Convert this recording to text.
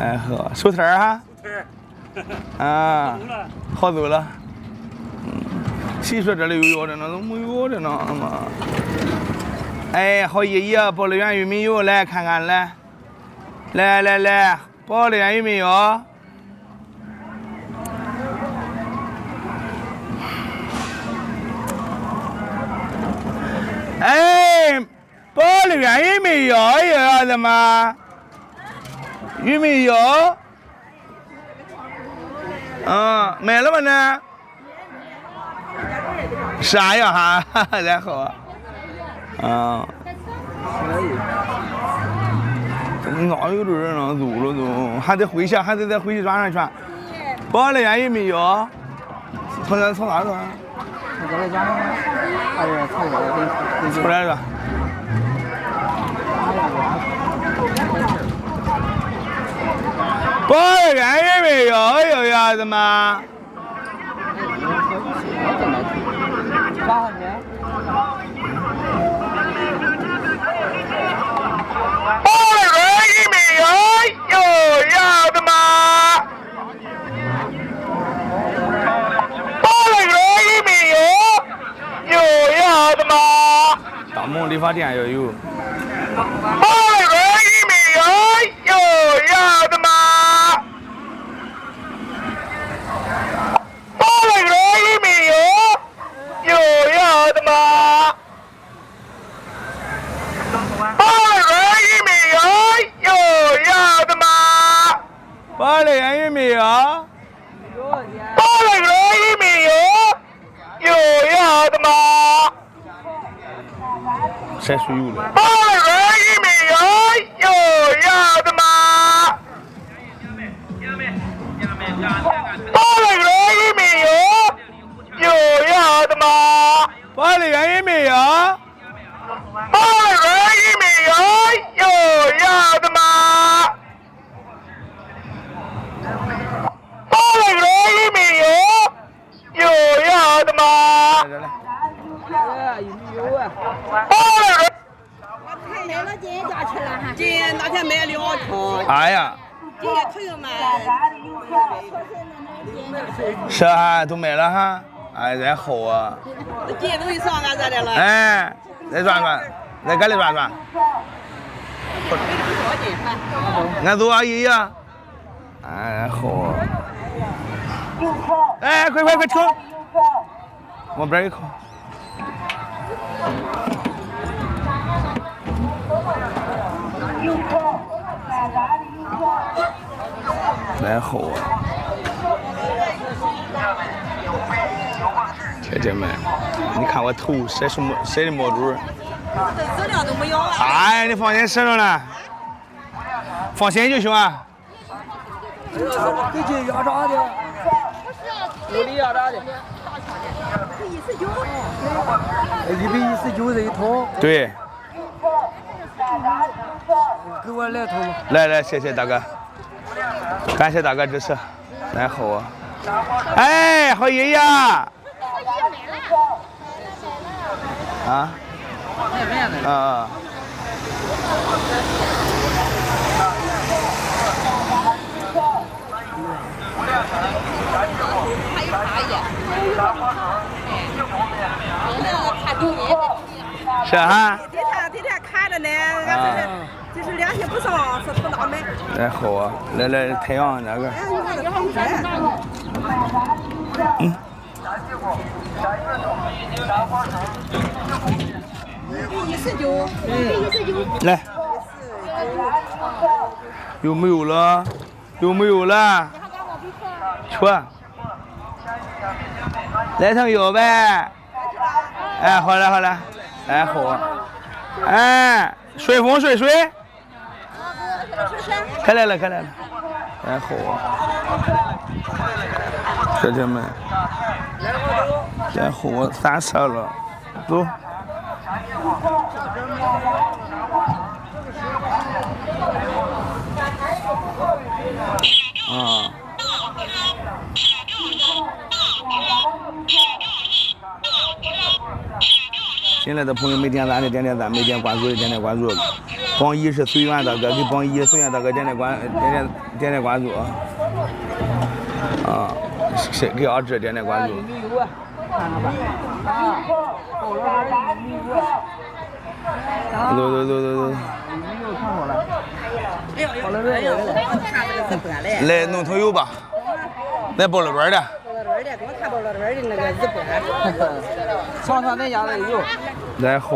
哎呵，收摊儿哈。啊，好走了。谁说这里有药的呢？都没有的呢嘛。哎，好爷爷，保利园玉米油来看看来。来，保利园玉米油。哎，保利园玉米油有要的吗？玉米油。买了吗呢？啥呀哈？然后，哪有的人能走了都？还得回去，还得再回去转上圈。保利园玉米油，从哪转？从这里转吗？还是从这里？出来了。保利园玉米油有要的吗？保利园玉米油有要的吗？保利园玉米油有要的吗？大梦理发店要有。保利园玉米油有要的吗？保利园玉米油有要的吗？保利园玉米油有要的吗？保利园玉米油，保利园玉米油有要的吗？晒水油了。保利园玉米油有要的吗？保利园玉米油有要的吗？保利园玉米油，保利园玉米油有要的吗？保利园玉米油有要的吗？玉米油啊！保利园。卖了今天价钱了哈？今天那天卖2套。哎呀，今天可以卖。是哈，都买了哈。哎，真好啊！那今天东西上俺这里了。哎，再转，再搁里转。俺走啊，爷爷。哎，好啊。哎，快停！往边一靠。来好啊！姐姐们，你看我头晒的毛肚。这资料都没有啊！哎，你放心晒着呢，放心就行啊。给这压榨的，有的压榨的。119这一套。对。给我2套。来，谢谢大哥，感谢大哥支持，来好啊！哎，好爷爷。啊？啊。是哈。天天看着呢，俺就是良心不上，是从哪买？来好啊，来太阳那个。来。有没有了？去。来趟药呗。哎，好了。哎，好啊。哎，顺风顺水。开来了。哎，好啊。兄弟们，来好啊，3车了，走。啊。新来的朋友，每天咱的点赞，每天关注，点关注。榜一是随缘大哥，给榜一随缘大哥点点关注啊！是给阿志点点关注。看看吧。啊，到了走。看好了。好了，哎呦，我看这个直播嘞。来弄头油吧，来包了边的。包了边的，给我看包了边的那个直播。尝尝咱家的油。然后。